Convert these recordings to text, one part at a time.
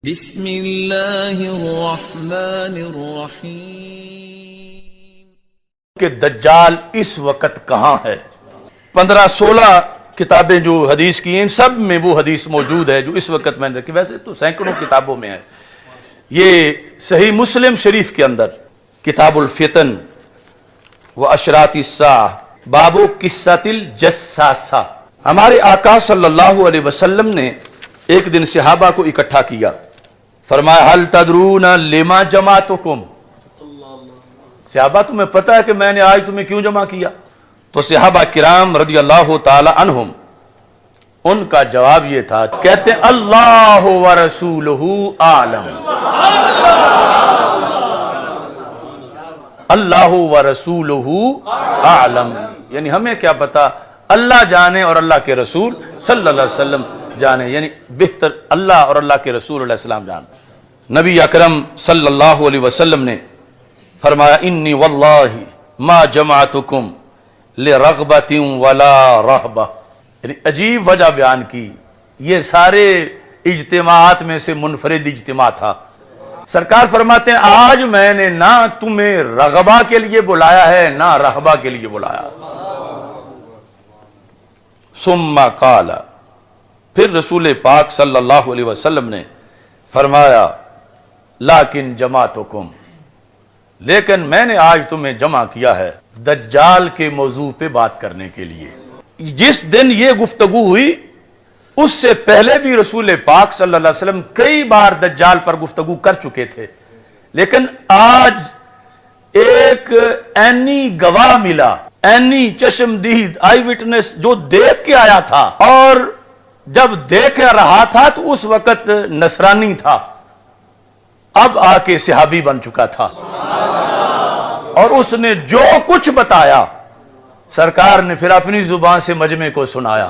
بسم اللہ الرحمن الرحیم کہ دجال اس وقت کہاں ہے۔ 15-16 کتابیں جو حدیث کی ہیں سب میں وہ حدیث موجود ہے جو اس وقت میں نے رکھی، ویسے تو سینکڑوں کتابوں میں ہے۔ یہ صحیح مسلم شریف کے اندر کتاب الفتن و اشراط الساعہ باب قصۃ الجساسہ، ہمارے آقا صلی اللہ علیہ وسلم نے ایک دن صحابہ کو اکٹھا کیا، فرمایا حل تدرون لما جمعتکم، صحابہ تمہیں پتہ ہے کہ میں نے آج تمہیں کیوں جمع کیا؟ تو صحابہ کرام رضی اللہ تعالی عنہم ان کا جواب یہ تھا، کہتے ہیں اللہ ورسولہ اعلم، اللہ ورسولہ اعلم، یعنی ہمیں کیا پتا، اللہ جانے اور اللہ کے رسول صلی اللہ علیہ وسلم جانے، یعنی بہتر اللہ اور اللہ کے رسول علیہ السلام جانے۔ نبی اکرم صلی اللہ علیہ وسلم نے فرمایا انی واللہ ما جمعتکم لرغبت ولا رہبہ، یعنی عجیب وجہ بیان کی، یہ سارے اجتماعات میں سے منفرد اجتماع تھا۔ سرکار فرماتے ہیں آج میں نے نہ تمہیں رغبہ کے لیے بلایا ہے نہ رہبہ کے لیے بلایا۔ ثم قال، پھر رسول پاک صلی اللہ علیہ وسلم نے فرمایا لیکن جمعتکم، لیکن میں نے آج تمہیں جمع کیا ہے دجال کے موضوع پہ بات کرنے کے لیے۔ جس دن یہ گفتگو ہوئی اس سے پہلے بھی رسول پاک صلی اللہ علیہ وسلم کئی بار دجال پر گفتگو کر چکے تھے، لیکن آج ایک عینی گواہ ملا، عینی چشمدید آئی وٹنس جو دیکھ کے آیا تھا، اور جب دیکھ رہا تھا تو اس وقت نصرانی تھا، اب آ کے صحابی بن چکا تھا، اور اس نے جو کچھ بتایا سرکار نے پھر اپنی زبان سے مجمع کو سنایا،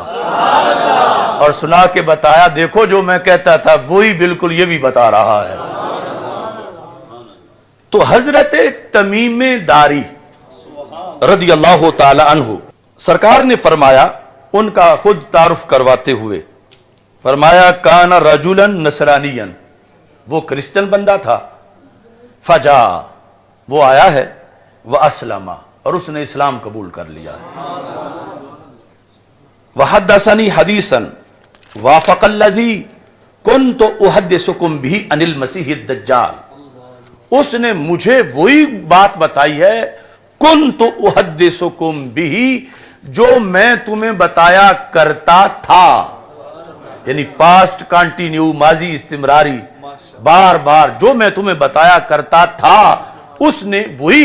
اور سنا کے بتایا دیکھو جو میں کہتا تھا وہی بالکل یہ بھی بتا رہا ہے۔ تو حضرت تمیم داری رضی اللہ تعالی عنہ سرکار نے فرمایا، ان کا خود تعارف کرواتے ہوئے فرمایا کان رجلا نصرانیا، وہ کرسچن بندہ تھا، فجا، وہ آیا ہے، واسلم، اور اس نے اسلام قبول کر لیا ہے، وحدثنی حدیثا وافق الذی کنت احدثکم بہ عن المسیح الدجال، اس نے مجھے وہی بات بتائی ہے کنت احدثکم بہ جو میں تمہیں بتایا کرتا تھا، یعنی پاسٹ کانٹینیو، ماضی استمراری، بار بار جو میں تمہیں بتایا کرتا تھا اس نے وہی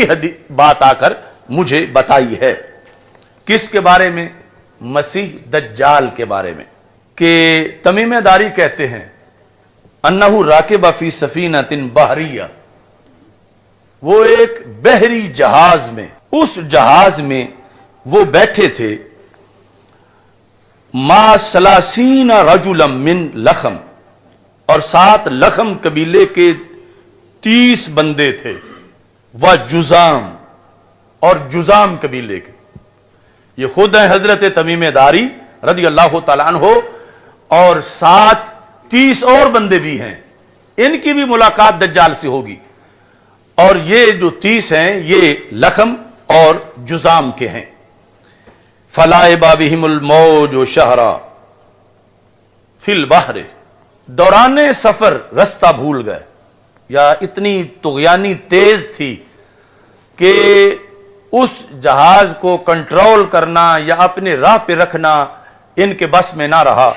بات آ کر مجھے بتائی ہے۔ کس کے بارے میں؟ مسیح دجال کے بارے میں، کہ تمیم داری کہتے ہیں انہو راکب فی سفینۃ بحریہ، وہ ایک بحری جہاز میں، اس جہاز میں وہ بیٹھے تھے، ما ثلاثین رجلا من لخم، اور 7 لخم قبیلے کے 30 بندے تھے، وہ جزام، اور جزام قبیلے کے، یہ خود ہیں حضرت تمیم داری رضی اللہ تعالیٰ عنہ، اور 30 اور بندے بھی ہیں، ان کی بھی ملاقات دجال سے ہوگی، اور یہ جو 30 ہیں یہ لخم اور جزام کے ہیں۔ فلائب بہم الموج شہرا فی البحر، دوران سفر رستہ بھول گئے، یا اتنی طغیانی تیز تھی کہ اس جہاز کو کنٹرول کرنا یا اپنے راہ پہ رکھنا ان کے بس میں نہ رہا،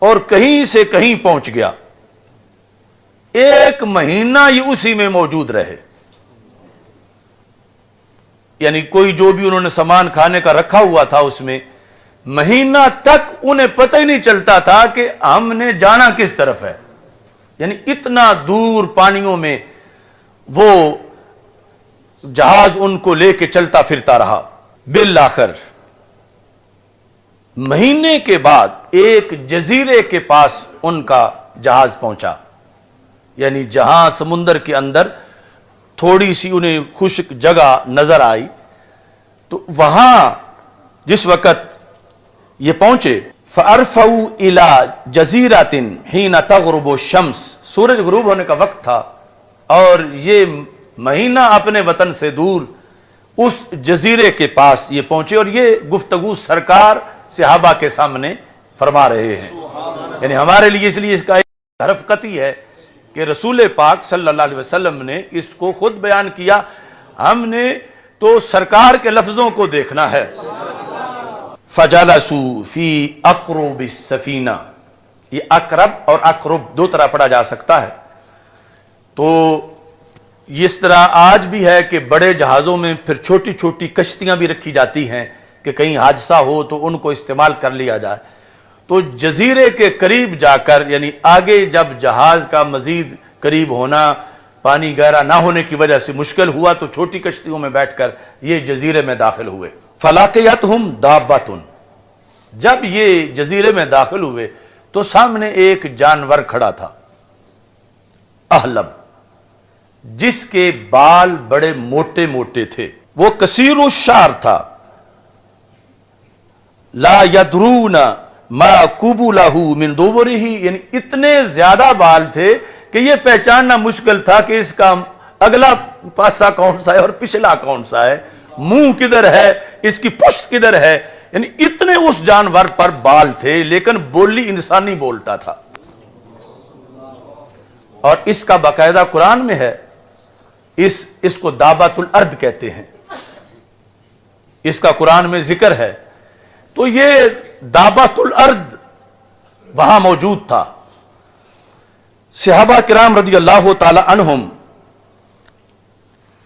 اور کہیں سے کہیں پہنچ گیا، 1 مہینہ یہ اسی میں موجود رہے، یعنی کوئی جو بھی انہوں نے سامان کھانے کا رکھا ہوا تھا اس میں، مہینہ تک انہیں پتہ ہی نہیں چلتا تھا کہ ہم نے جانا کس طرف ہے، یعنی اتنا دور پانیوں میں وہ جہاز ان کو لے کے چلتا پھرتا رہا۔ بالآخر مہینے کے بعد ایک جزیرے کے پاس ان کا جہاز پہنچا، یعنی جہاں سمندر کے اندر تھوڑی سی انہیں خشک جگہ نظر آئی، تو وہاں جس وقت یہ پہنچے فَأَرْفَعُوا إِلَى جَزِيرَةٍ حِينَ تَغْرُبُ الشَّمْسُ سورج غروب ہونے کا وقت تھا اور یہ مہینہ اپنے وطن سے دور اس جزیرے کے پاس یہ پہنچے، اور یہ گفتگو سرکار صحابہ کے سامنے فرما رہے ہیں. یعنی ہمارے لیے اس لیے اس کا ایک حرف قطعی ہے کہ رسول پاک صلی اللہ علیہ وسلم نے اس کو خود بیان کیا، ہم نے تو سرکار کے لفظوں کو دیکھنا ہے. فَجَلَسُوا فِي أَقْرُبِ السَّفِينَةِ، یہ اقرب اور اقرب دو طرح پڑھا جا سکتا ہے. تو اس طرح آج بھی ہے کہ بڑے جہازوں میں پھر چھوٹی چھوٹی کشتیاں بھی رکھی جاتی ہیں کہ کہیں حادثہ ہو تو ان کو استعمال کر لیا جائے. تو جزیرے کے قریب جا کر، یعنی آگے جب جہاز کا مزید قریب ہونا، پانی گہرا نہ ہونے کی وجہ سے مشکل ہوا، تو چھوٹی کشتیوں میں بیٹھ کر یہ جزیرے میں داخل ہوئے. فَلَقِيَتْهُمْ دَابَّةٌ، جب یہ جزیرے میں داخل ہوئے تو سامنے ایک جانور کھڑا تھا، احلب، جس کے بال بڑے موٹے موٹے تھے. وہ کثیر الشعر تھا. لا يدرون ما قبلہ من دبرہ، یعنی اتنے زیادہ بال تھے کہ یہ پہچاننا مشکل تھا کہ اس کا اگلا پاسا کون سا ہے اور پچھلا کون سا ہے، منہ کدھر ہے، اس کی پشت کدھر ہے. یعنی اتنے اس جانور پر بال تھے، لیکن بولی انسانی بولتا تھا. اور اس کا باقاعدہ قرآن میں ہے، اس کو دابۃ الارض کہتے ہیں، اس کا قرآن میں ذکر ہے. تو یہ دابۃ الارض وہاں موجود تھا. صحابہ کرام رضی اللہ تعالی عنہم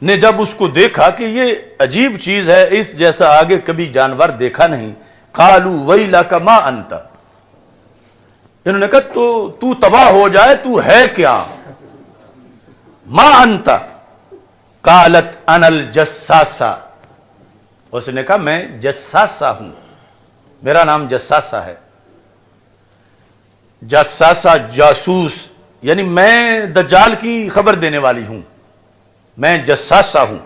نے جب اس کو دیکھا کہ یہ عجیب چیز ہے، اس جیسا آگے کبھی جانور دیکھا نہیں، قالوا ویلک ما انت، انہوں نے کہا تو تباہ ہو جائے، تو ہے کیا؟ ما انت قالت انا الجساسہ، اس نے کہا میں جساسہ ہوں، میرا نام جساسہ ہے. جساسہ جاسوس، یعنی میں دجال کی خبر دینے والی ہوں، میں جساسہ ہوں.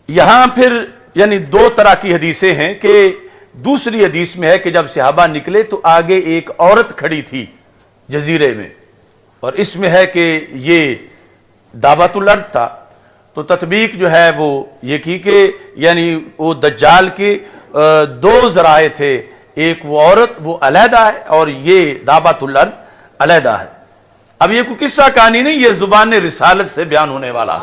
یہاں پھر یعنی دو طرح کی حدیثیں ہیں کہ دوسری حدیث میں ہے کہ جب صحابہ نکلے تو آگے ایک عورت کھڑی تھی جزیرے میں، اور اس میں ہے کہ یہ دعوت الارض تھا. تو تطبیق جو ہے وہ یہ کی کہ یعنی وہ دجال کے دو ذرائع تھے، ایک وہ عورت وہ علیحدہ ہے اور یہ دعوت الارض علیحدہ ہے. اب یہ کوئی قصہ کہانی نہیں، یہ زبان رسالت سے بیان ہونے والا.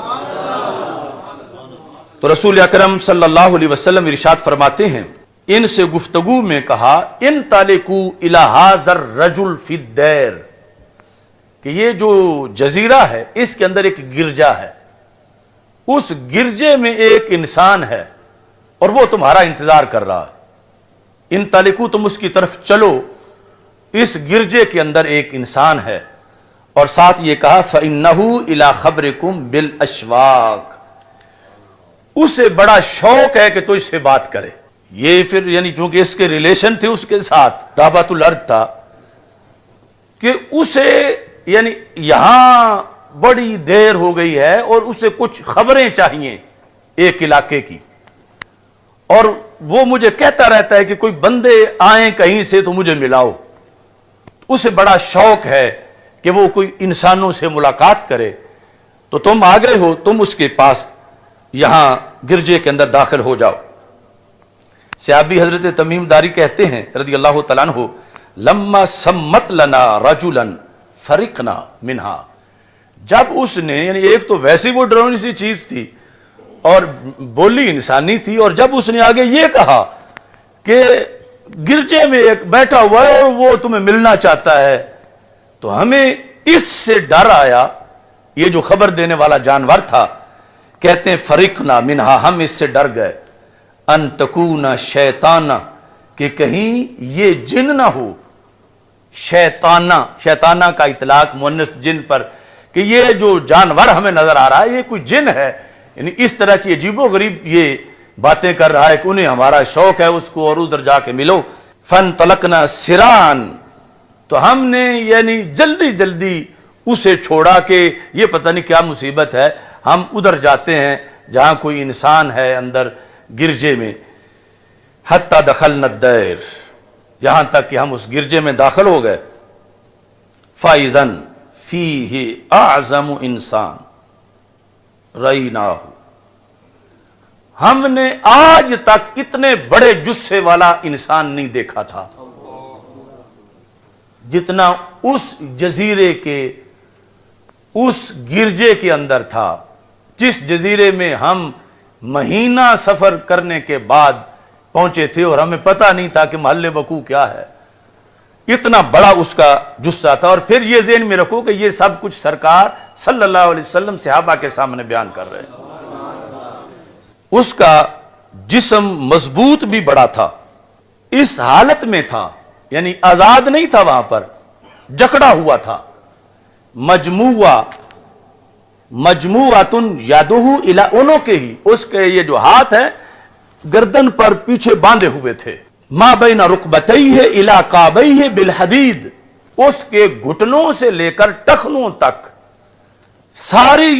تو رسول اکرم صلی اللہ علیہ وسلم ارشاد فرماتے ہیں، ان سے گفتگو میں کہا ان تالکو الی ھذا الرجل فی الدیر، کہ یہ جو جزیرہ ہے اس کے اندر ایک گرجا ہے، اس گرجے میں ایک انسان ہے اور وہ تمہارا انتظار کر رہا ہے. ان تالکو، تم اس کی طرف چلو، اس گرجے کے اندر ایک انسان ہے. اور ساتھ یہ کہا فَإِنَّهُ إِلَىٰ خَبْرِكُمْ بِالْأَشْوَاقِ، اسے بڑا شوق ہے کہ تو اس سے بات کرے. یہ پھر یعنی چونکہ اس کے ریلیشن تھے اس کے ساتھ، دعوت الارض تھا، کہ اسے یعنی یہاں بڑی دیر ہو گئی ہے اور اسے کچھ خبریں چاہیے ایک علاقے کی، اور وہ مجھے کہتا رہتا ہے کہ کوئی بندے آئیں کہیں سے تو مجھے ملاؤ. اسے بڑا شوق ہے کہ وہ کوئی انسانوں سے ملاقات کرے. تو تم آ گئے ہو، تم اس کے پاس یہاں گرجے کے اندر داخل ہو جاؤ. صحابی حضرت تمیم داری کہتے ہیں رضی اللہ تعالیٰ عنہ، لما سمت لنا رجلا فرقنا منہا، جب اس نے یعنی ایک تو ویسی وہ ڈرونی سی چیز تھی اور بولی انسانی تھی، اور جب اس نے آگے یہ کہا کہ گرجے میں ایک بیٹھا ہوا ہے اور وہ تمہیں ملنا چاہتا ہے، تو ہمیں اس سے ڈر آیا. یہ جو خبر دینے والا جانور تھا، کہتے ہیں فرقنا منہا، ہم اس سے ڈر گئے، ان تکون شیطانہ، کہ کہیں یہ جن نہ ہو. شیطانہ کا اطلاق مؤنث جن پر، کہ یہ جو جانور ہمیں نظر آ رہا ہے یہ کوئی جن ہے، یعنی اس طرح کی عجیب و غریب یہ باتیں کر رہا ہے کہ انہیں ہمارا شوق ہے اس کو اور ادھر جا کے ملو. فانطلقنا سران، تو ہم نے یعنی جلدی جلدی اسے چھوڑا کہ یہ پتہ نہیں کیا مصیبت ہے، ہم ادھر جاتے ہیں جہاں کوئی انسان ہے اندر گرجے میں. حتی دخلنا الدیر، یہاں تک کہ ہم اس گرجے میں داخل ہو گئے. فائزن فیہ اعظم انسان رأیناہ، ہم نے آج تک اتنے بڑے جثے والا انسان نہیں دیکھا تھا جتنا اس جزیرے کے اس گرجے کے اندر تھا، جس جزیرے میں ہم مہینہ سفر کرنے کے بعد پہنچے تھے اور ہمیں پتہ نہیں تھا کہ محل وقوع کیا ہے، اتنا بڑا اس کا جثہ تھا۔ اور پھر یہ ذہن میں رکھو کہ یہ سب کچھ سرکار صلی اللہ علیہ وسلم صحابہ کے سامنے بیان کر رہے ہیں۔ اس کا جسم مضبوط بھی بڑا تھا، اس حالت میں تھا یعنی آزاد نہیں تھا، وہاں پر جکڑا ہوا تھا۔ مجموعتن یادہ الی عنقہ، اس کے یہ جو ہاتھ ہے گردن پر پیچھے باندھے ہوئے تھے۔ ما بین رکبتیہ الی کعبیہ بالحدید، اس کے گھٹنوں سے لے کر ٹخنوں تک ساری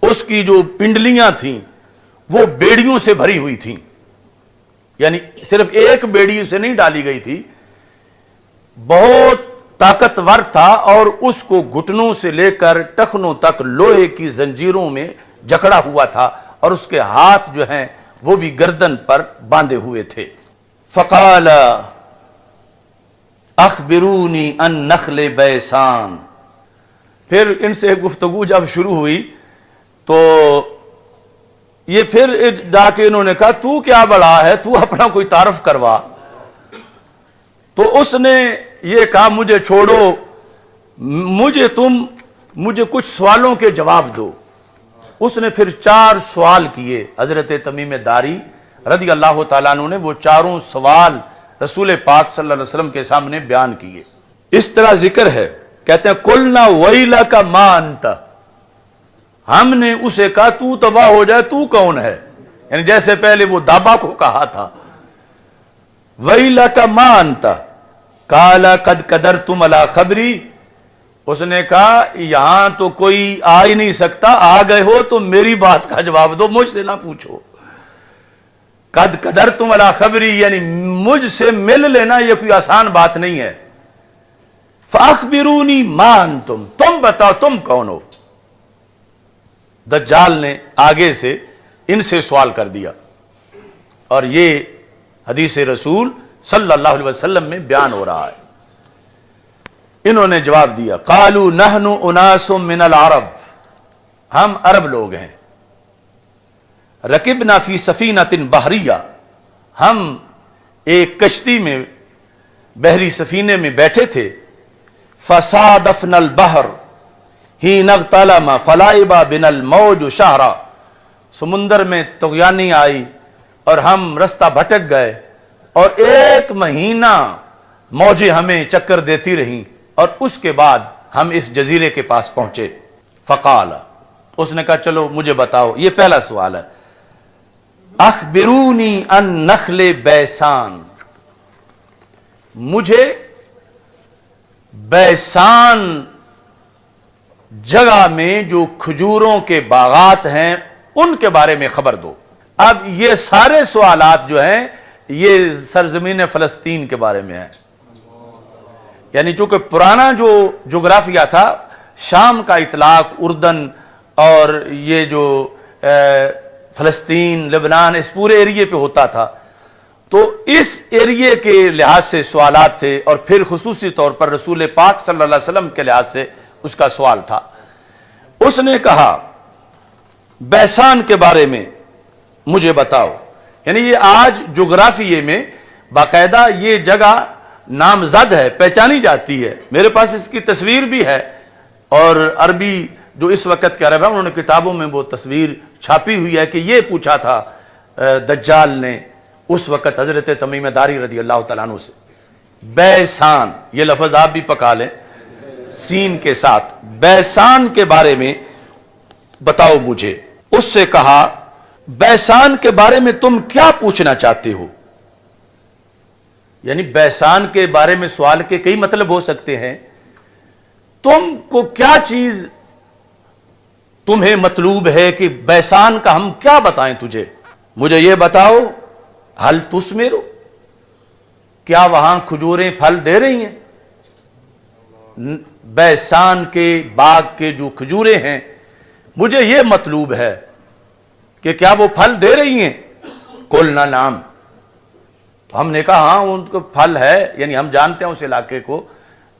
اس کی جو پنڈلیاں تھیں وہ بیڑیوں سے بھری ہوئی تھیں، یعنی صرف ایک بیڑی سے نہیں ڈالی گئی تھی، بہت طاقتور تھا اور اس کو گھٹنوں سے لے کر ٹخنوں تک لوہے کی زنجیروں میں جکڑا ہوا تھا، اور اس کے ہاتھ جو ہیں وہ بھی گردن پر باندھے ہوئے تھے۔ فقال اخبرونی عن نخل بیسان، پھر ان سے گفتگو جب شروع ہوئی تو یہ پھر جا کے انہوں نے کہا تو کیا بڑا ہے، تو اپنا کوئی تعارف کروا۔ تو اس نے یہ کہا مجھے چھوڑو، مجھے کچھ سوالوں کے جواب دو۔ اس نے پھر 4 سوال کیے، حضرت تمیم داری رضی اللہ تعالیٰ عنہ نے وہ چاروں سوال رسول پاک صلی اللہ علیہ وسلم کے سامنے بیان کیے۔ اس طرح ذکر ہے، کہتے ہیں قلنا ویلک ما انت، ہم نے اسے کہا تو تباہ ہو جائے، تو کون ہے، یعنی جیسے پہلے وہ دابا کو کہا تھا۔ ویلک ما انت قال قد قدرتم علی خبری، اس نے کہا یہاں تو کوئی آ ہی نہیں سکتا، آ گئے ہو تو میری بات کا جواب دو، مجھ سے نہ پوچھو۔ قد قدرتم علی خبری یعنی مجھ سے مل لینا یہ کوئی آسان بات نہیں ہے۔ فاخبرونی ما انتم، تم بتاؤ تم کون ہو۔ دجال نے آگے سے ان سے سوال کر دیا، اور یہ حدیث رسول صلی اللہ علیہ وسلم میں بیان ہو رہا ہے۔ انہوں نے جواب دیا قالوا نحن اناس من العرب، ہم عرب لوگ ہیں، رکبنا فی سفینۃ بحریہ، ہم ایک کشتی میں بحری سفینے میں بیٹھے تھے، فصادفنا البحر حین اغتلم فلعب بنا الموج شہرا، سمندر میں طغیانی آئی اور ہم رستہ بھٹک گئے اور 1 مہینہ موجیں ہمیں چکر دیتی رہیں، اور اس کے بعد ہم اس جزیرے کے پاس پہنچے۔ فقال، اس نے کہا چلو مجھے بتاؤ، یہ پہلا سوال ہے، اخبرونی عن نخل بیسان، مجھے بیسان جگہ میں جو کھجوروں کے باغات ہیں ان کے بارے میں خبر دو۔ اب یہ سارے سوالات جو ہیں یہ سرزمین فلسطین کے بارے میں ہیں، یعنی چونکہ پرانا جو جغرافیہ تھا، شام کا اطلاق اردن اور یہ جو فلسطین، لبنان، اس پورے ایریے پہ ہوتا تھا، تو اس ایریے کے لحاظ سے سوالات تھے، اور پھر خصوصی طور پر رسول پاک صلی اللہ علیہ وسلم کے لحاظ سے اس کا سوال تھا۔ اس نے کہا بیسان کے بارے میں مجھے بتاؤ، یعنی یہ آج جغرافیے میں باقاعدہ یہ جگہ نامزد ہے، پہچانی جاتی ہے، میرے پاس اس کی تصویر بھی ہے، اور عربی جو اس وقت کے عرب ہیں انہوں نے کتابوں میں وہ تصویر چھاپی ہوئی ہے کہ یہ پوچھا تھا دجال نے اس وقت حضرت تمیم داری رضی اللہ تعالیٰ عنہ سے، بیسان، یہ لفظ آپ بھی پکا لیں سین کے ساتھ، بیسان کے بارے میں بتاؤ مجھے۔ اس سے کہا بیسان کے بارے میں تم کیا پوچھنا چاہتے ہو، یعنی بیسان کے بارے میں سوال کے کئی مطلب ہو سکتے ہیں، تم کو کیا چیز تمہیں مطلوب ہے کہ بیسان کا ہم کیا بتائیں تجھے، مجھے یہ بتاؤ حل تثمر، کیا وہاں کھجوریں پھل دے رہی ہیں، بیسان کے باغ کے جو کھجوریں ہیں مجھے یہ مطلوب ہے کہ کیا وہ پھل دے رہی ہیں؟ قلنا نعم، ہم نے کہا ہاں ان کو پھل ہے، یعنی ہم جانتے ہیں اس علاقے کو،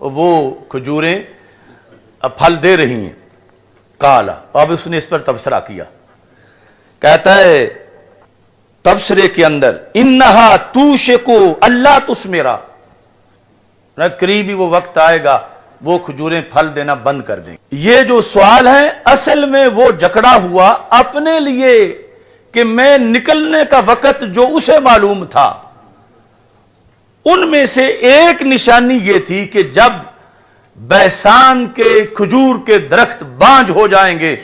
وہ کھجوریں پھل دے رہی ہیں۔ قال، اب اس نے اس پر تبصرہ کیا، کہتا ہے تبصرے کے اندر انہا توشکو اللہ تثمرا، قریبی وہ وقت آئے گا وہ کھجوریں پھل دینا بند کر دیں۔ یہ جو سوال ہے اصل میں وہ جکڑا ہوا اپنے لیے کہ میں نکلنے کا وقت جو اسے معلوم تھا، ان میں سے ایک نشانی یہ تھی کہ جب بیسان کے کھجور کے درخت بانجھ ہو جائیں گے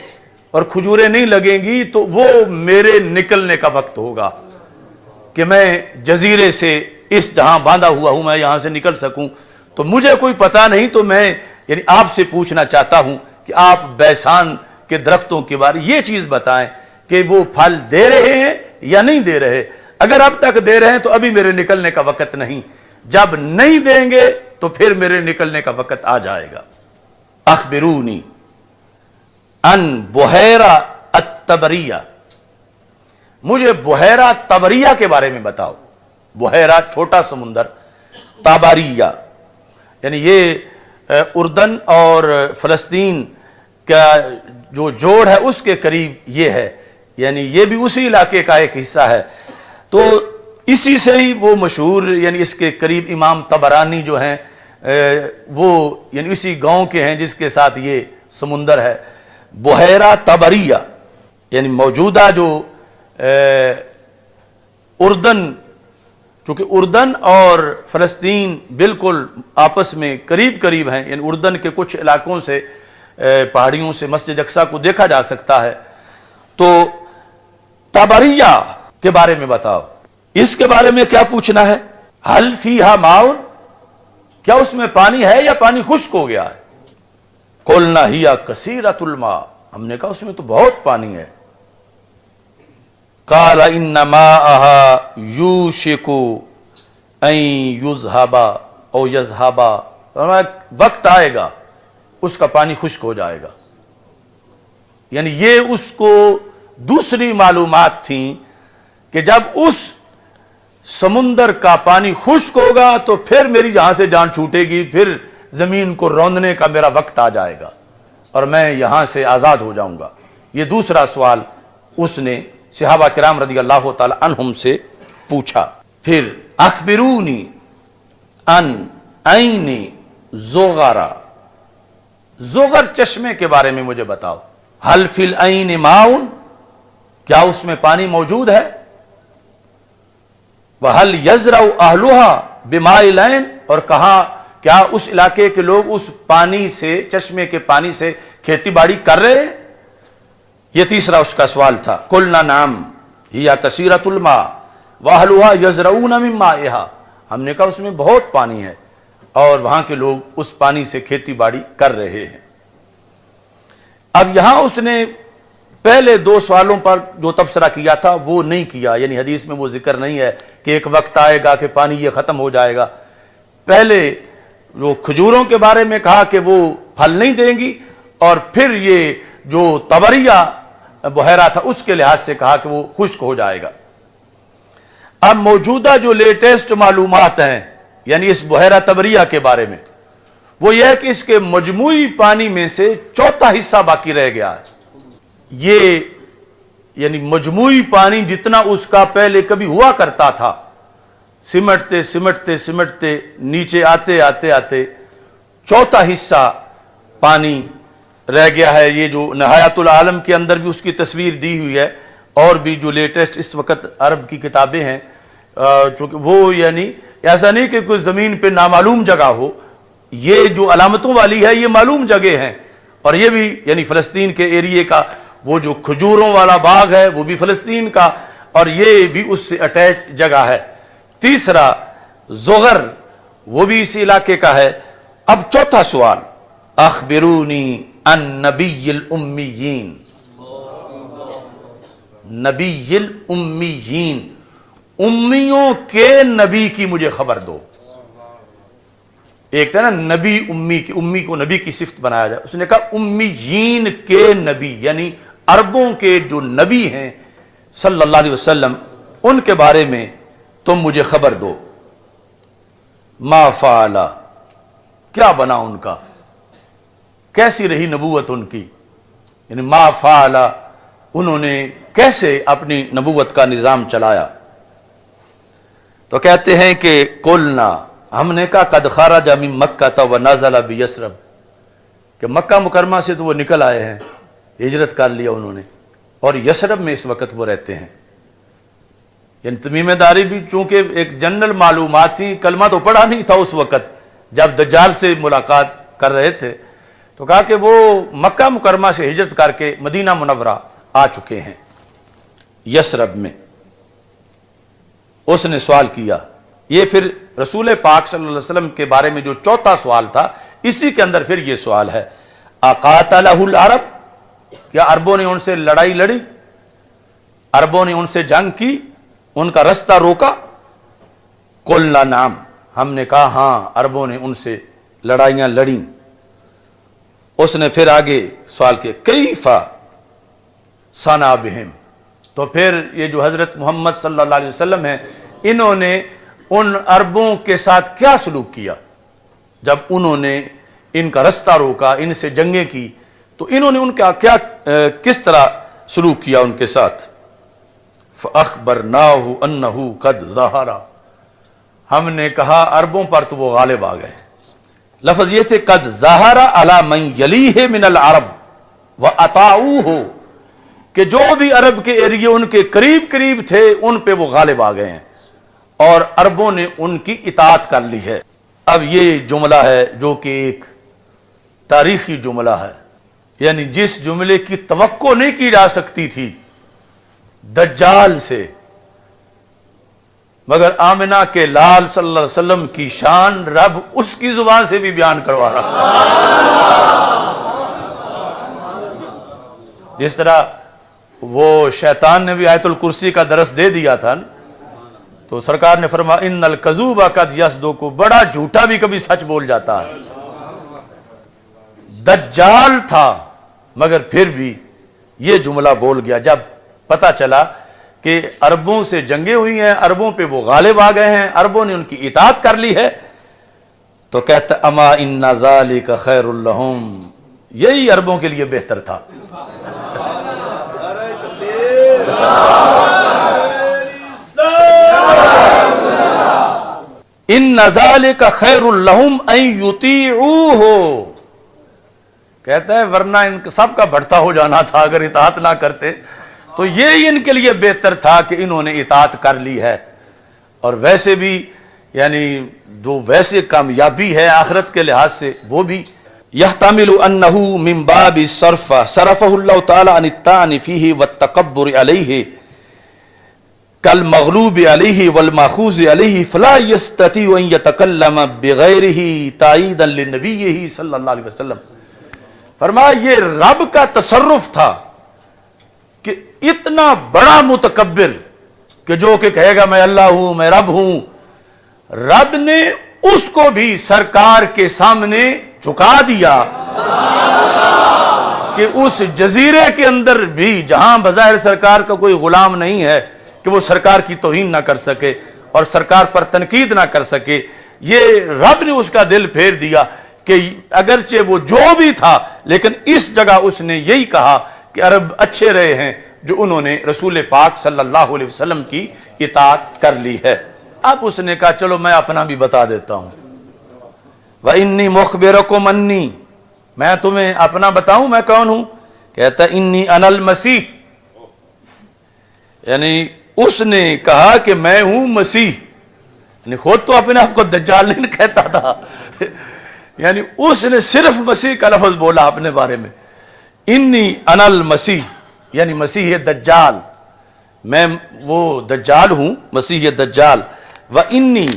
اور کھجوریں نہیں لگیں گی تو وہ میرے نکلنے کا وقت ہوگا کہ میں جزیرے سے اس جہاں باندھا ہوا ہوں میں یہاں سے نکل سکوں۔ تو مجھے کوئی پتہ نہیں، تو میں یعنی آپ سے پوچھنا چاہتا ہوں کہ آپ بیسان کے درختوں کے بارے یہ چیز بتائیں کہ وہ پھل دے رہے ہیں یا نہیں دے رہے۔ اگر اب تک دے رہے ہیں تو ابھی میرے نکلنے کا وقت نہیں، جب نہیں دیں گے تو پھر میرے نکلنے کا وقت آ جائے گا۔ اخبرونی ان بحیرہ الطبریہ، مجھے بحیرہ طبریہ کے بارے میں بتاؤ۔ بحیرہ چھوٹا سمندر، طبریہ یعنی یہ اردن اور فلسطین کا جو جوڑ ہے اس کے قریب یہ ہے، یعنی یہ بھی اسی علاقے کا ایک حصہ ہے۔ تو اسی سے ہی وہ مشہور، یعنی اس کے قریب امام طبرانی جو ہیں وہ یعنی اسی گاؤں کے ہیں جس کے ساتھ یہ سمندر ہے۔ بحیرہ طبریہ یعنی موجودہ جو اردن، چونکہ اردن اور فلسطین بالکل آپس میں قریب قریب ہیں، یعنی اردن کے کچھ علاقوں سے پہاڑیوں سے مسجد اقصیٰ کو دیکھا جا سکتا ہے۔ تو طبریہ کے بارے میں بتاؤ، اس کے بارے میں کیا پوچھنا ہے؟ حل فیہا ماؤن، کیا اس میں پانی ہے یا پانی خشک ہو گیا ہے؟ قلنا ہی کثیرۃ الماء، ہم نے کہا اس میں تو بہت پانی ہے۔ قال ان ماءها یوشک ان یذهب او یذهب، وقت آئے گا اس کا پانی خشک ہو جائے گا۔ یعنی یہ اس کو دوسری معلومات تھیں کہ جب اس سمندر کا پانی خشک ہوگا تو پھر میری جہاں سے جان چھوٹے گی، پھر زمین کو روندنے کا میرا وقت آ جائے گا اور میں یہاں سے آزاد ہو جاؤں گا۔ یہ دوسرا سوال اس نے صحابہ کرام رضی اللہ تعالی عنہم سے پوچھا۔ پھر اخبرونی ان عین زغرا، زغر چشمے کے بارے میں مجھے بتاؤ۔ حل فی العین ماؤن، کیا اس میں پانی موجود ہے؟ وَهَلْ يَزْرَعُ أَهْلُهَا بِمَاءِ الْعَيْنِ، اور کہاں کیا اس علاقے کے لوگ اس پانی سے، چشمے کے پانی سے کھیتی باڑی کر رہے ہیں؟ یہ تیسرا اس کا سوال تھا۔ قُلْنَا نَعَمْ هِيَ كَثِيرَةُ الْمَاءِ وَأَهْلُهَا يَزْرَعُونَ مِن مَّائِهَا، ہم نے کہا اس میں بہت پانی ہے اور وہاں کے لوگ اس پانی سے کھیتی باڑی کر رہے ہیں۔ اب یہاں اس نے پہلے دو سوالوں پر جو تبصرہ کیا تھا وہ نہیں کیا، یعنی حدیث میں وہ ذکر نہیں ہے کہ ایک وقت آئے گا کہ پانی یہ ختم ہو جائے گا۔ پہلے جو کھجوروں کے بارے میں کہا کہ وہ پھل نہیں دیں گی، اور پھر یہ جو طبریہ بحیرہ تھا اس کے لحاظ سے کہا کہ وہ خشک ہو جائے گا۔ اب موجودہ جو لیٹسٹ معلومات ہیں یعنی اس بحیرہ طبریہ کے بارے میں، وہ یہ ہے کہ اس کے مجموعی پانی میں سے چوتھا حصہ باقی رہ گیا ہے۔ یہ یعنی مجموعی پانی جتنا اس کا پہلے کبھی ہوا کرتا تھا، سمٹتے سمٹتے سمٹتے نیچے آتے آتے آتے چوتھا حصہ پانی رہ گیا ہے۔ یہ جو نہایت العالم کے اندر بھی اس کی تصویر دی ہوئی ہے، اور بھی جو لیٹسٹ اس وقت عرب کی کتابیں ہیں، چونکہ وہ یعنی ایسا نہیں کہ کوئی زمین پہ نامعلوم جگہ ہو، یہ جو علامتوں والی ہے یہ معلوم جگہ ہیں، اور یہ بھی یعنی فلسطین کے ایریے کا وہ جو کھجوروں والا باغ ہے وہ بھی فلسطین کا، اور یہ بھی اس سے اٹیچ جگہ ہے۔ تیسرا زغر وہ بھی اسی علاقے کا ہے۔ اب چوتھا سوال، اخبرونی عن نبی الامیین، نبی الامیین، امیوں کے نبی کی مجھے خبر دو۔ ایک تھا نا نبی امی کی، امی کو نبی کی صفت بنایا جائے، اس نے کہا امیین کے نبی، یعنی عربوں کے جو نبی ہیں صلی اللہ علیہ وسلم، ان کے بارے میں تم مجھے خبر دو. ما فعل، کیا بنا ان کا، کیسی رہی نبوت ان کی، یعنی ما فعل، انہوں نے کیسے اپنی نبوت کا نظام چلایا. تو کہتے ہیں کہ قلنا، ہم نے کہا قد خرج من مکہ ونزل بیثرب، کہ مکہ مکرمہ سے تو وہ نکل آئے ہیں، ہجرت کر لیا انہوں نے، اور یثرب میں اس وقت وہ رہتے ہیں. یعنی تمیم داری بھی چونکہ ایک جنرل معلوماتی کلمہ تو پڑھا نہیں تھا اس وقت جب دجال سے ملاقات کر رہے تھے، تو کہا کہ وہ مکہ مکرمہ سے ہجرت کر کے مدینہ منورہ آ چکے ہیں یثرب میں. اس نے سوال کیا. یہ پھر رسول پاک صلی اللہ علیہ وسلم کے بارے میں جو چوتھا سوال تھا، اسی کے اندر پھر یہ سوال ہے، اقاتلہ العرب، کیا عربوں نے ان سے لڑائی لڑی، عربوں نے ان سے جنگ کی، ان کا رستہ روکا؟ قلنا نعم، ہم نے کہا ہاں عربوں نے ان سے لڑائیاں لڑیں. اس نے پھر آگے سوال کیا کیف صنع بہم، تو پھر یہ جو حضرت محمد صلی اللہ علیہ وسلم ہیں، انہوں نے ان عربوں کے ساتھ کیا سلوک کیا جب انہوں نے ان کا رستہ روکا، ان سے جنگیں کی، تو انہوں نے ان کا کیا کس طرح سلوک کیا ان کے ساتھ؟ فَأَخْبَرْنَاهُ أَنَّهُ قَدْ ظَهَرَ، ہم نے کہا عربوں پر تو وہ غالب آ گئے. لفظ یہ تھے قد ظہر علی من یلیہ من العرب وَأَطَاعُوهُ، کہ جو بھی عرب کے ایریے ان کے قریب قریب تھے ان پہ وہ غالب آ گئے ہیں اور عربوں نے ان کی اطاعت کر لی ہے. اب یہ جملہ ہے جو کہ ایک تاریخی جملہ ہے، یعنی جس جملے کی توقع نہیں کی جا سکتی تھی دجال سے، مگر آمنہ کے لال صلی اللہ علیہ وسلم کی شان رب اس کی زبان سے بھی بیان کروا رہا. جس طرح وہ شیطان نے بھی آیت الکرسی کا درس دے دیا تھا، تو سرکار نے فرمایا ان الکذوب قد یصدق، بڑا جھوٹا بھی کبھی سچ بول جاتا ہے. دجال تھا مگر پھر بھی یہ جملہ بول گیا جب پتہ چلا کہ عربوں سے جنگیں ہوئی ہیں، عربوں پہ وہ غالب آ گئے ہیں، عربوں نے ان کی اطاعت کر لی ہے. تو کہتا اما ان ذالک خیر لہم، یہی عربوں کے لیے بہتر تھا. ان ذالک خیر لہم ان یطیعوہ، کہتا ہے ورنہ ان سب کا بڑھتا ہو جانا تھا اگر اطاعت نہ کرتے، تو یہ ان کے لیے بہتر تھا کہ انہوں نے اطاعت کر لی ہے. اور ویسے بھی یعنی جو ویسے کامیابی ہے آخرت کے لحاظ سے وہ بھی یحتمل انہ من باب الصرف صرفہ اللہ تعالی عن الطعن فیہ والتکبر علیہ کالمغلوب علیہ والماخوذ علیہ فلا یستطیع ان یتکلم بغیرہ تائیدا لنبیہ صلی اللہ علیہ وسلم. فرمایا یہ رب کا تصرف تھا کہ اتنا بڑا متکبر کہ جو کہ کہے گا میں اللہ ہوں، میں رب ہوں، رب نے اس کو بھی سرکار کے سامنے جھکا دیا کہ اس جزیرے کے اندر بھی جہاں بظاہر سرکار کا کوئی غلام نہیں ہے کہ وہ سرکار کی توہین نہ کر سکے اور سرکار پر تنقید نہ کر سکے، یہ رب نے اس کا دل پھیر دیا کہ اگرچہ وہ جو بھی تھا لیکن اس جگہ اس نے یہی کہا کہ عرب اچھے رہے ہیں جو انہوں نے رسول پاک صلی اللہ علیہ وسلم کی اطاعت کر لی ہے. اب اس نے کہا چلو میں اپنا بھی بتا دیتا ہوں. وَإِنِّي مُخْبِرَكُمْ أَنِّي، میں تمہیں اپنا بتاؤں میں کون ہوں؟ کہتا اِنِّي أَنَا الْمَسِيحِ، یعنی اس نے کہا کہ میں ہوں مسیح، یعنی خود تو اپنے آپ کو دجال نہیں کہتا تھا، یعنی اس نے صرف مسیح کا لفظ بولا اپنے بارے میں. انی انا المسیح، یعنی مسیح دجال، میں وہ دجال ہوں، مسیح دجال. وانی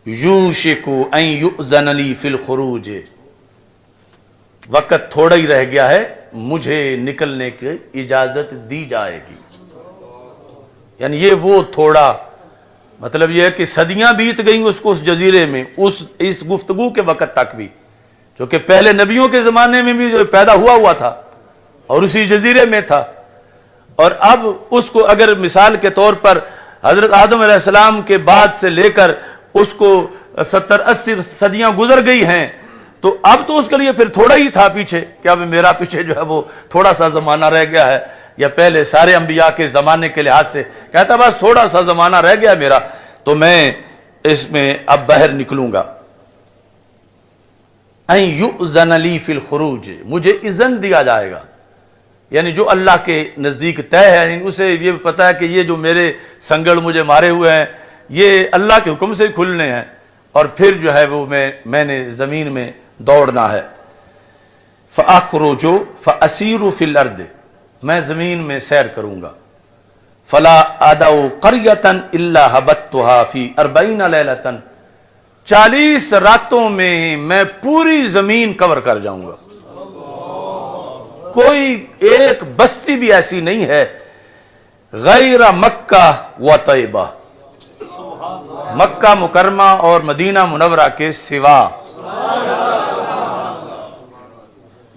یوشک ان یؤذن لی فی الخروج، وقت تھوڑا ہی رہ گیا ہے مجھے نکلنے کی اجازت دی جائے گی. یعنی یہ وہ تھوڑا مطلب یہ ہے کہ صدیاں بیت گئیں اس کو اس جزیرے میں، اس گفتگو کے وقت تک بھی، چونکہ پہلے نبیوں کے زمانے میں بھی جو پیدا ہوا تھا اور اسی جزیرے میں تھا، اور اب اس کو اگر مثال کے طور پر حضرت آدم علیہ السلام کے بعد سے لے کر اس کو 70-80 صدیاں گزر گئی ہیں، تو اب تو اس کے لیے پھر تھوڑا ہی تھا پیچھے، کہ اب میرا پیچھے جو ہے وہ تھوڑا سا زمانہ رہ گیا ہے، یا پہلے سارے انبیاء کے زمانے کے لحاظ سے کہتا بس تھوڑا سا زمانہ رہ گیا میرا، تو میں اس میں اب باہر نکلوں گا۔ ان یؤذن لی فی الخروج، مجھے اذن دیا جائے گا، یعنی جو اللہ کے نزدیک طے ہے، یعنی اسے یہ پتا ہے کہ یہ جو میرے سنگڑ مجھے مارے ہوئے ہیں یہ اللہ کے حکم سے کھلنے ہیں، اور پھر جو ہے وہ میں نے زمین میں دوڑنا ہے۔ فاخرج فاسیر فی الارض، میں زمین میں سیر کروں گا۔ فلا ادعو قریۃ الا حبتھا فی 40 لیلۃ، 40 راتوں میں پوری زمین کور کر جاؤں گا، کوئی ایک بستی بھی ایسی نہیں ہے غیر مکہ و طیبہ، مکہ مکرمہ اور مدینہ منورہ کے سوا،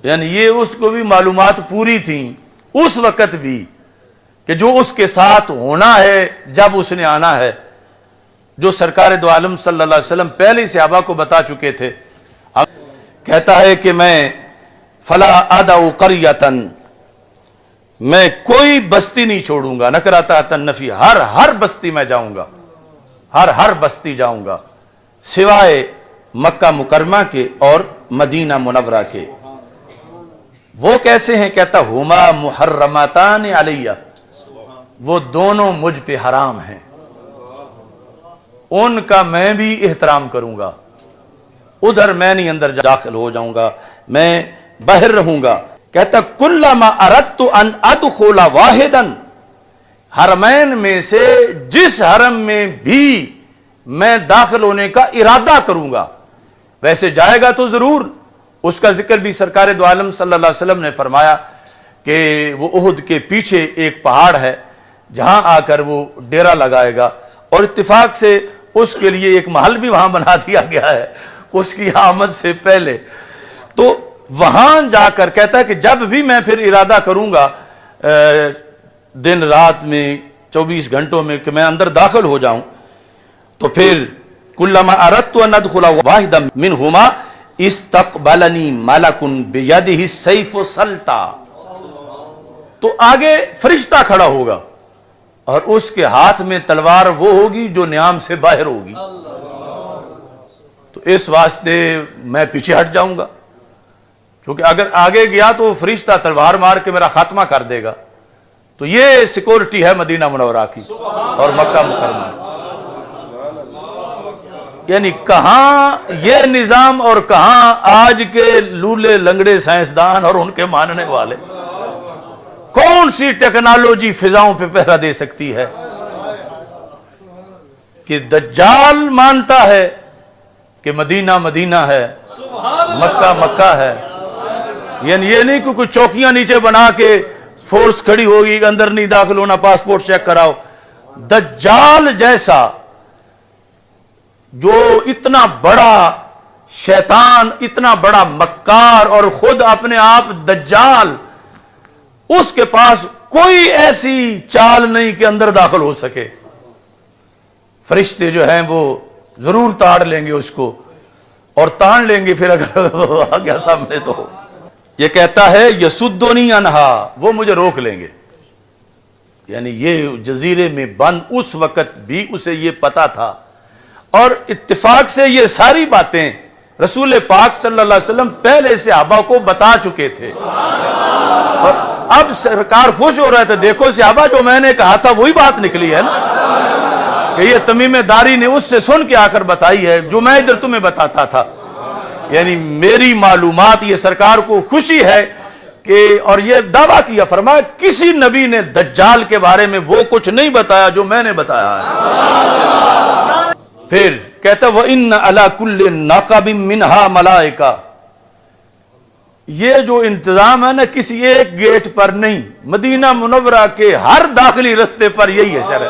یعنی یہ اس کو بھی معلومات پوری تھیں اس وقت بھی کہ جو اس کے ساتھ ہونا ہے جب اس نے آنا ہے، جو سرکار دو عالم صلی اللہ علیہ وسلم پہلے صحابہ کو بتا چکے تھے۔ اب کہتا ہے کہ میں فلا ادعو قریۃ، میں کوئی بستی نہیں چھوڑوں گا، نکرۃ النفی، ہر بستی میں جاؤں گا، ہر بستی جاؤں گا سوائے مکہ مکرمہ کے اور مدینہ منورہ کے۔ وہ کیسے ہیں؟ کہتا ہما محرماتان علیہ، وہ دونوں مجھ پہ حرام ہیں، ان کا میں بھی احترام کروں گا، ادھر میں نہیں اندر داخل ہو جاؤں گا، میں باہر رہوں گا۔ کہتا کلما اردت ان ادخل واحدا، حرمین میں سے جس حرم میں بھی میں داخل ہونے کا ارادہ کروں گا، ویسے جائے گا تو ضرور، اس کا ذکر بھی سرکار دو عالم صلی اللہ علیہ وسلم نے فرمایا کہ وہ احد کے پیچھے ایک پہاڑ ہے جہاں آ کر وہ ڈیرا لگائے گا، اور اتفاق سے اس کے لیے ایک محل بھی وہاں بنا دیا گیا ہے اس کی آمد سے پہلے۔ تو وہاں جا کر کہتا ہے کہ جب بھی میں پھر ارادہ کروں گا دن رات میں 24 گھنٹوں میں کہ میں اندر داخل ہو جاؤں، تو پھر کلما اردت ان ادخل واحدا منہما استقبلنی ملک بیدہ السیف سلطا، تو آگے فرشتہ کھڑا ہوگا اور اس کے ہاتھ میں تلوار وہ ہوگی جو نیام سے باہر ہوگی، تو اس واسطے میں پیچھے ہٹ جاؤں گا، کیونکہ اگر آگے گیا تو فرشتہ تلوار مار کے میرا خاتمہ کر دے گا۔ تو یہ سیکورٹی ہے مدینہ منورہ کی اور مکہ مکرمہ، یعنی کہاں یہ نظام اور کہاں آج کے لولے لنگڑے سائنسدان اور ان کے ماننے والے، کون سی ٹیکنالوجی فضاؤں پہ پہرا دے سکتی ہے؟ کہ دجال مانتا ہے کہ مدینہ مدینہ ہے، مکہ مکہ ہے، یعنی یہ نہیں کہ کوئی چوکیاں نیچے بنا کے فورس کھڑی ہوگی اندر نہیں داخل ہونا، پاسپورٹ چیک کراؤ۔ دجال جیسا جو اتنا بڑا شیطان، اتنا بڑا مکار اور خود اپنے آپ دجال، اس کے پاس کوئی ایسی چال نہیں کہ اندر داخل ہو سکے۔ فرشتے جو ہیں وہ ضرور تاڑ لیں گے اس کو، اور تان لیں گے پھر اگر آ گیا سامنے تو۔ یہ کہتا ہے یسدنی عنہا، وہ مجھے روک لیں گے، یعنی یہ جزیرے میں بند اس وقت بھی اسے یہ پتا تھا، اور اتفاق سے یہ ساری باتیں رسول پاک صلی اللہ علیہ وسلم پہلے صحابہ کو بتا چکے تھے، اور اب سرکار خوش ہو رہے تھے، دیکھو صحابہ جو میں نے کہا تھا وہی بات نکلی ہے نا، کہ یہ تمیم داری نے اس سے سن کے آ کر بتائی ہے جو میں ادھر تمہیں بتاتا تھا، یعنی میری معلومات، یہ سرکار کو خوشی ہے کہ، اور یہ دعویٰ کیا، فرمایا کسی نبی نے دجال کے بارے میں وہ کچھ نہیں بتایا جو میں نے بتایا ہے۔ پھر کہتا ہے وَإِنَّ عَلَى كُلِّ نَقَبٍ مِّنْهَا مَلَائِكَةٌ، یہ جو انتظام ہے نا کسی ایک گیٹ پر نہیں، مدینہ منورہ کے ہر داخلی رستے پر یہی ہے شرع۔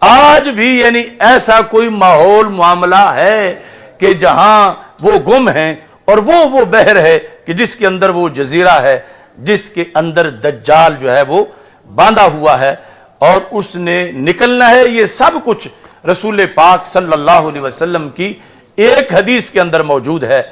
آج بھی یعنی ایسا کوئی ماحول معاملہ ہے کہ جہاں وہ گم ہیں اور وہ بحر ہے کہ جس کے اندر وہ جزیرہ ہے، جس کے اندر دجال جو ہے وہ باندھا ہوا ہے اور اس نے نکلنا ہے. یہ سب کچھ رسول پاک صلی اللہ علیہ وسلم کی ایک حدیث کے اندر موجود ہے.